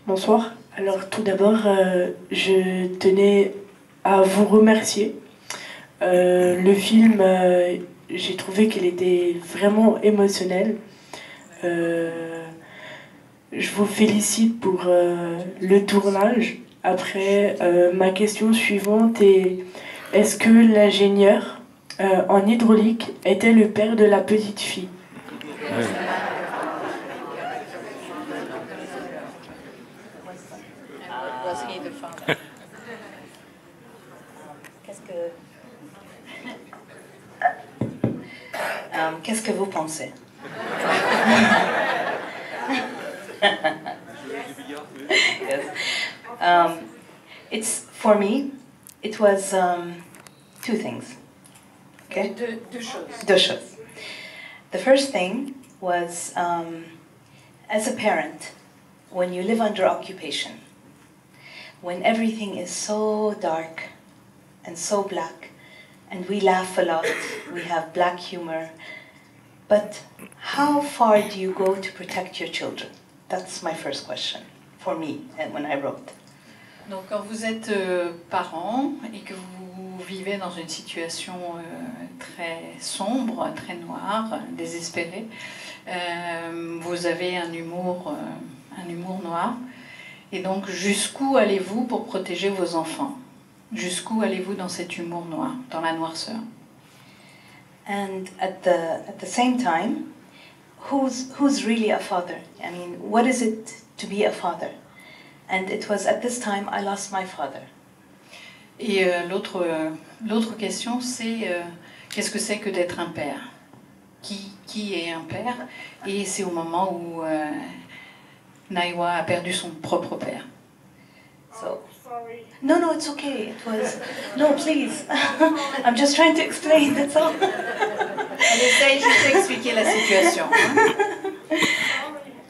Bonsoir. Alors tout d'abord, je tenais à vous remercier. Le film, j'ai trouvé qu'il était vraiment émotionnel. Euh, je vous félicite pour le tournage. Après, ma question suivante est, est-ce que l'ingénieur en hydraulique était le père de la petite fille? Oui. Was he the father? Qu'est-ce que vous pensez? Yes. It's for me. It was two things. Okay. Deux choses. Deux choses. The first thing was, as a parent, when you live under occupation, when everything is so dark and so black, and we laugh a lot, we have black humor, but how far do you go to protect your children? That's my first question for me, and when I wrote. Donc quand vous êtes parent et que vous vivez dans une situation très sombre, très noire, désespérée, vous avez un humour noir. Et donc jusqu'où allez-vous pour protéger vos enfants? Jusqu'où allez-vous dans cet humour noir, dans la noirceur? And at the same time, who's really a father? I mean, what is it to be a father? And it was at this time I lost my father. Et l'autre question, c'est qu'est-ce que c'est que d'être un père? Qui est un père? Et c'est au moment où Naiwa a perdu son propre père. So, no, it's okay. It was no, please. I'm just trying to explain. That's all. Elle essaye juste d'expliquer la situation.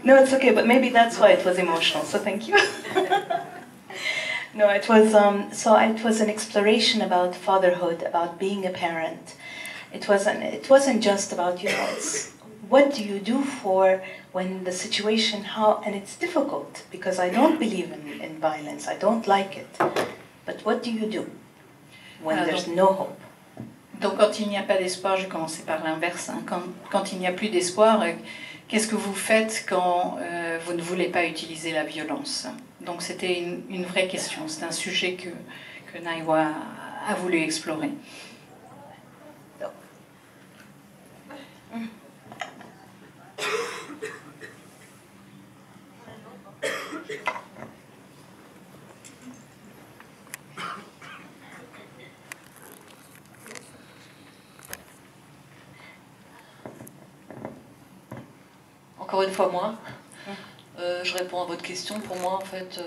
No, it's okay, but maybe that's why it was emotional. So thank you. No, it was it was an exploration about fatherhood, about being a parent. It wasn't just about, it's what do you do for when the situation, and it's difficult because I don't believe in violence. I don't like it. But what do you do when there's no hope? Donc quand il n'y a pas d'espoir, je commençais par l'inverse. Quand il n'y a plus d'espoir, qu'est-ce que vous faites quand vous ne voulez pas utiliser la violence? Donc c'était une vraie question. C'est un sujet que Naiwa a voulu explorer. Encore une fois, moi, je réponds à votre question. Pour moi, en fait,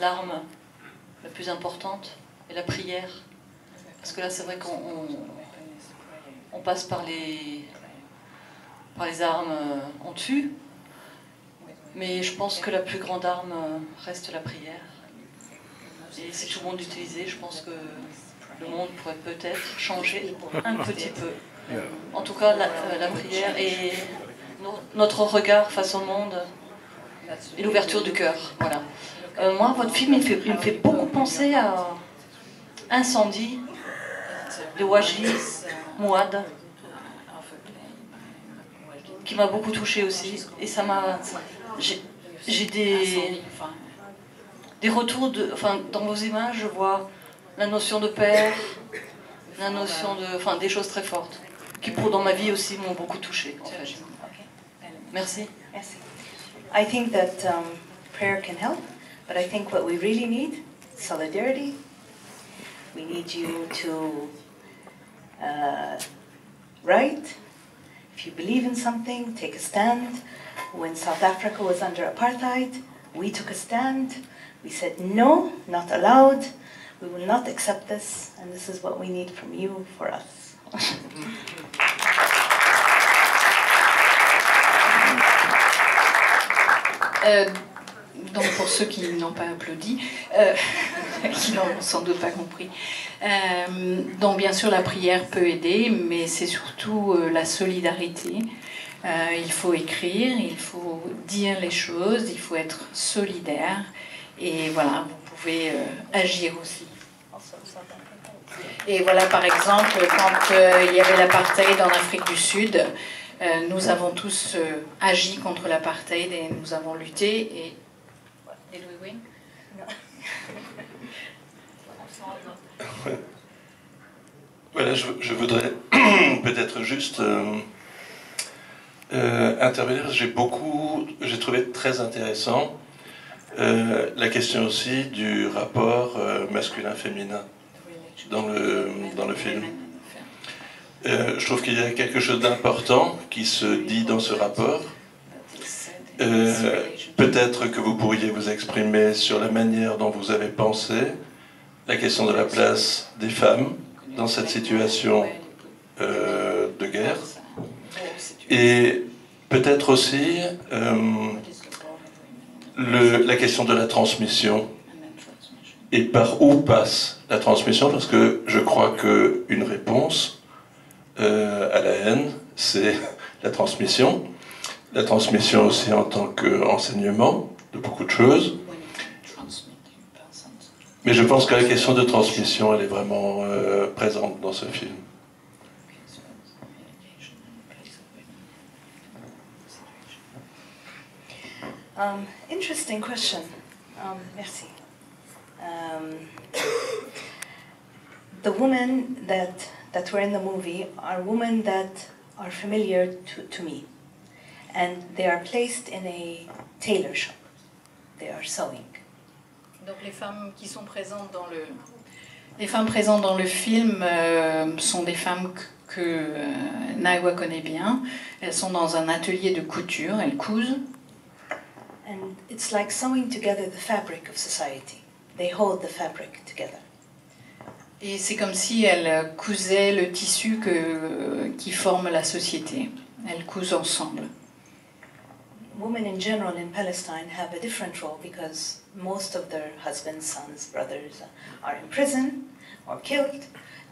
l'arme la plus importante est la prière. Parce que là, c'est vrai qu'on passe par les armes, on tue. Mais je pense que la plus grande arme reste la prière. Et si tout le monde l'utilisait, je pense que le monde pourrait peut-être changer un petit peu. En tout cas, la prière et notre regard face au monde et l'ouverture du cœur. Voilà. Moi, votre film, il me fait beaucoup penser à Incendie de Waji Mouad, qui m'a beaucoup touchée aussi. Et ça m'a... J'ai des retours dans vos images, je vois la notion de père, la notion de... des choses très fortes, qui dans ma vie aussi m'ont beaucoup touchée, en fait. Merci. Yes. I think that prayer can help, but I think what we really need is solidarity. We need you to write. If you believe in something, take a stand. When South Africa was under apartheid, we took a stand. We said, no, not allowed. We will not accept this, and this is what we need from you for us. Donc pour ceux qui n'ont pas applaudi, qui n'ont sans doute pas compris, donc bien sûr la prière peut aider, mais c'est surtout la solidarité. Il faut écrire, il faut dire les choses, il faut être solidaire. Et voilà, vous pouvez agir aussi. Et voilà, par exemple, quand il y avait l'apartheid en Afrique du Sud, nous avons tous agi contre l'apartheid et nous avons lutté. Et... Did we win? Voilà, je voudrais peut-être juste intervenir. J'ai trouvé très intéressant la question aussi du rapport masculin-féminin dans le film. Je trouve qu'il y a quelque chose d'important qui se dit dans ce rapport. Peut-être que vous pourriez vous exprimer sur la manière dont vous avez pensé la question de la place des femmes dans cette situation de guerre. Et peut-être aussi la question de la transmission et par où passe la transmission, parce que je crois qu'une réponse à la haine, c'est la transmission. La transmission aussi en tant qu'enseignement de beaucoup de choses. Mais je pense que la question de transmission, elle est vraiment présente dans ce film. Interesting question. Merci. The women that were in the movie are women that are familiar to me. And they are placed in a tailor shop. They are sewing. Donc les femmes qui sont présentes dans le film sont des femmes que Naiwa connaît bien. Elles sont dans un atelier de couture, elles cousent. And it's like sewing together the fabric of society. They hold the fabric together. Et c'est comme si elles cousaient le tissu qui forme la société. Elles cousent ensemble. Women in general in Palestine have a different role because most of their husbands, sons, brothers are in prison or killed.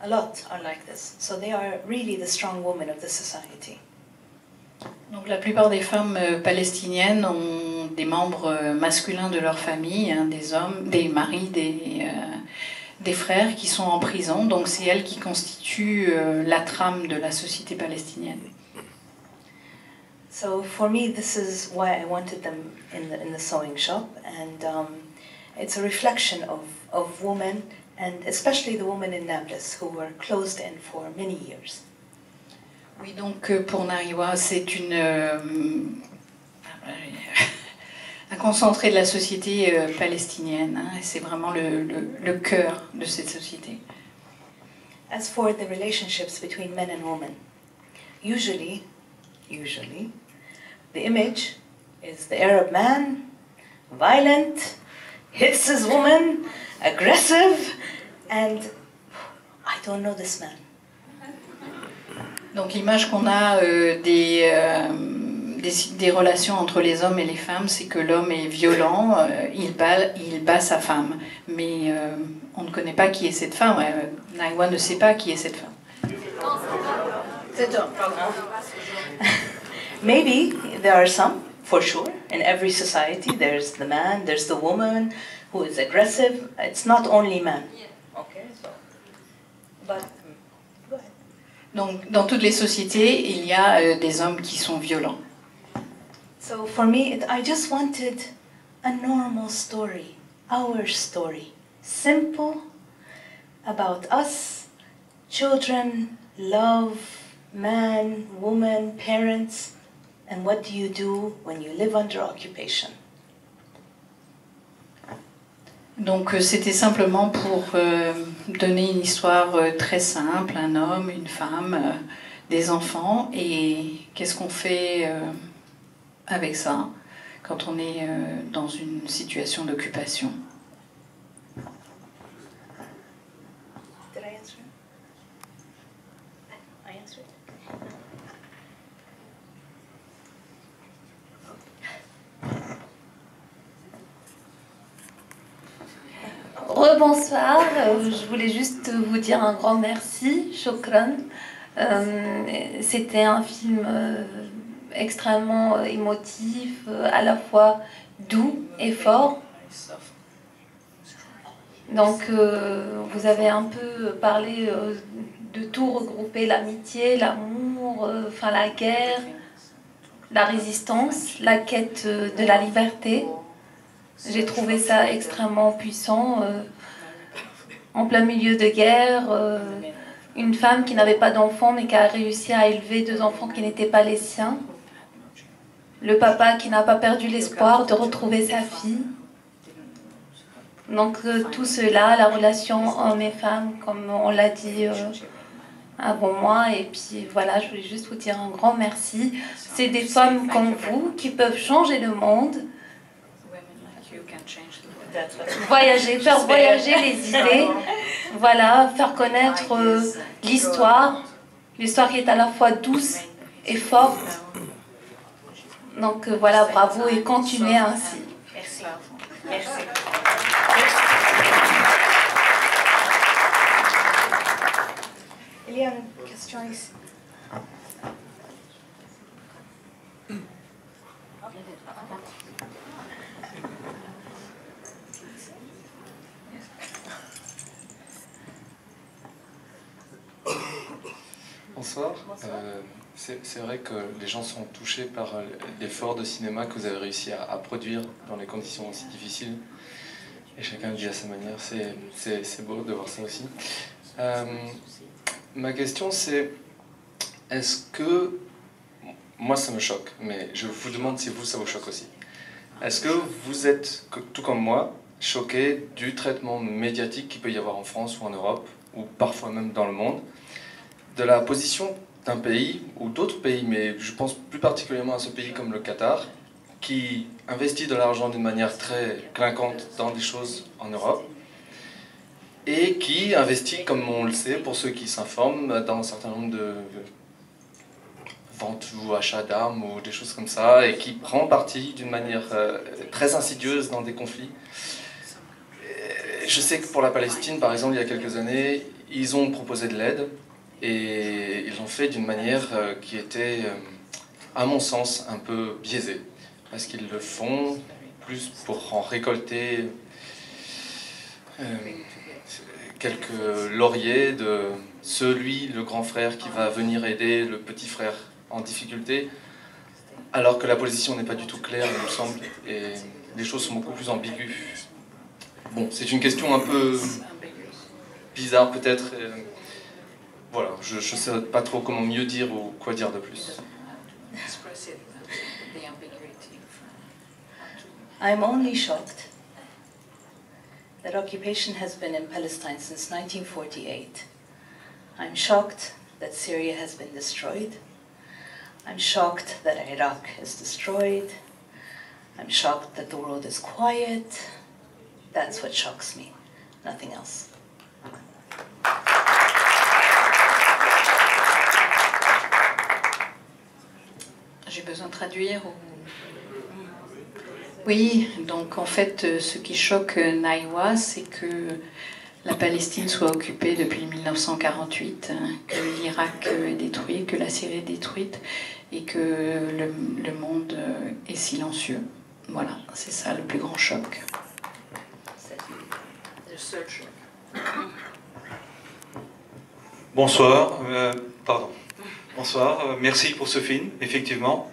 A lot are like this. So they are really the strong women of the society. Donc la plupart des femmes palestiniennes ont des membres masculins de leur famille, hein, des hommes, des maris, des frères qui sont en prison. Donc c'est elles qui constituent la trame de la société palestinienne. So for me, this is why I wanted them in the sewing shop, and it's a reflection of women, and especially the women in Nablus who were closed in for many years. Oui, donc pour Naiwa, c'est un concentré de la société palestinienne, hein, c'est vraiment le cœur de cette société. As for the relationships between men and women, usually, the image is the Arab man, violent, hits his woman, aggressive, and I don't know this man. Donc l'image qu'on a des relations entre les hommes et les femmes, c'est que l'homme est violent, il bat sa femme. Mais on ne connaît pas qui est cette femme. Naiwa ne sait pas qui est cette femme. Maybe there are some, for sure. In every society, there's the man, there's the woman who is aggressive. It's not only men. Okay, so, but go ahead. Donc, dans toutes les sociétés, il y a des hommes qui sont violents. So for me, I just wanted a normal story, our story, simple, about us, children, love, man, woman, parents. And what do you do when you live under occupation? Donc c'était simplement pour donner une histoire très simple, un homme, une femme, des enfants, et qu'est-ce qu'on fait avec ça quand on est dans une situation d'occupation. Did I answer? I answered. Rebonsoir, je voulais juste vous dire un grand merci, shukran. C'était un film extrêmement émotif, à la fois doux et fort. Donc vous avez un peu parlé de tout regrouper, l'amitié, l'amour, enfin la guerre, la résistance, la quête de la liberté. J'ai trouvé ça extrêmement puissant. En plein milieu de guerre, une femme qui n'avait pas d'enfants mais qui a réussi à élever 2 enfants qui n'étaient pas les siens. Le papa qui n'a pas perdu l'espoir de retrouver sa fille. Donc tout cela, la relation homme et femme, comme on l'a dit avant moi. Et puis voilà, je voulais juste vous dire un grand merci. C'est des femmes comme vous qui peuvent changer le monde. Voyager, faire voyager les idées, voilà, faire connaître l'histoire qui est à la fois douce et forte. Donc voilà, bravo et continuez ainsi. Merci. Merci. Il y a une question ici. Bonsoir. C'est vrai que les gens sont touchés par l'effort de cinéma que vous avez réussi à produire dans les conditions aussi difficiles. Et chacun le dit à sa manière. C'est beau de voir ça aussi. Ma question c'est, est-ce que... Moi ça me choque, mais je vous demande si vous ça vous choque aussi. Est-ce que vous êtes, tout comme moi, choqué du traitement médiatique qu'il peut y avoir en France ou en Europe, ou parfois même dans le monde, de la position d'un pays ou d'autres pays, mais je pense plus particulièrement à ce pays comme le Qatar, qui investit de l'argent d'une manière très clinquante dans des choses en Europe, et qui investit, comme on le sait, pour ceux qui s'informent, dans un certain nombre de ventes ou achats d'armes ou des choses comme ça, et qui prend parti d'une manière très insidieuse dans des conflits. Je sais que pour la Palestine, par exemple, il y a quelques années, ils ont proposé de l'aide, et ils l'ont fait d'une manière qui était, à mon sens, un peu biaisée. Parce qu'ils le font plus pour en récolter quelques lauriers de celui, le grand frère, qui va venir aider le petit frère en difficulté, alors que la position n'est pas du tout claire, il me semble, et les choses sont beaucoup plus ambiguës. Bon, c'est une question un peu bizarre peut-être. Voilà, je ne sais pas trop comment mieux dire ou quoi dire de plus. I'm only shocked that occupation has been in Palestine since 1948. I'm shocked that Syria has been destroyed. I'm shocked that Iraq is destroyed. I'm shocked that the world is quiet. That's what shocks me, nothing else. J'ai besoin de traduire ou... Oui, donc en fait, ce qui choque Naïwa, c'est que la Palestine soit occupée depuis 1948, que l'Irak est détruit, que la Syrie est détruite, et que le monde est silencieux. Voilà, c'est ça le plus grand choc. Le seul choc. Bonsoir, Bonsoir, merci pour ce film, effectivement.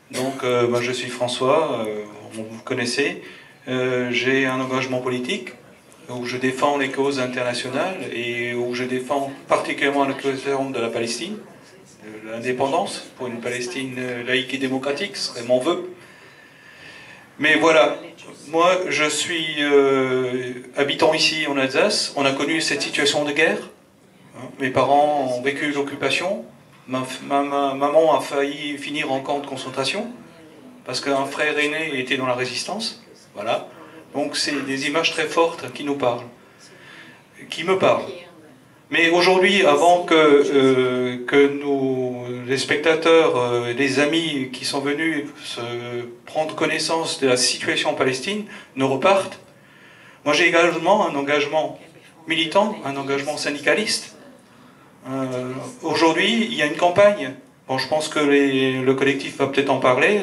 Donc, moi, je suis François, vous me connaissez. J'ai un engagement politique où je défends les causes internationales et où je défends particulièrement la cause de la Palestine, de l'indépendance pour une Palestine laïque et démocratique, ce serait mon vœu. Mais voilà, moi, je suis habitant ici en Alsace. On a connu cette situation de guerre. Mes parents ont vécu l'occupation. Ma maman a failli finir en camp de concentration parce qu'un frère aîné était dans la résistance. Voilà. Donc c'est des images très fortes qui nous parlent, qui me parlent. Mais aujourd'hui, avant que les spectateurs, les amis qui sont venus se prendre connaissance de la situation en Palestine ne repartent, moi j'ai également un engagement militant, un engagement syndicaliste. Aujourd'hui, il y a une campagne Bon, je pense que le collectif va peut-être en parler.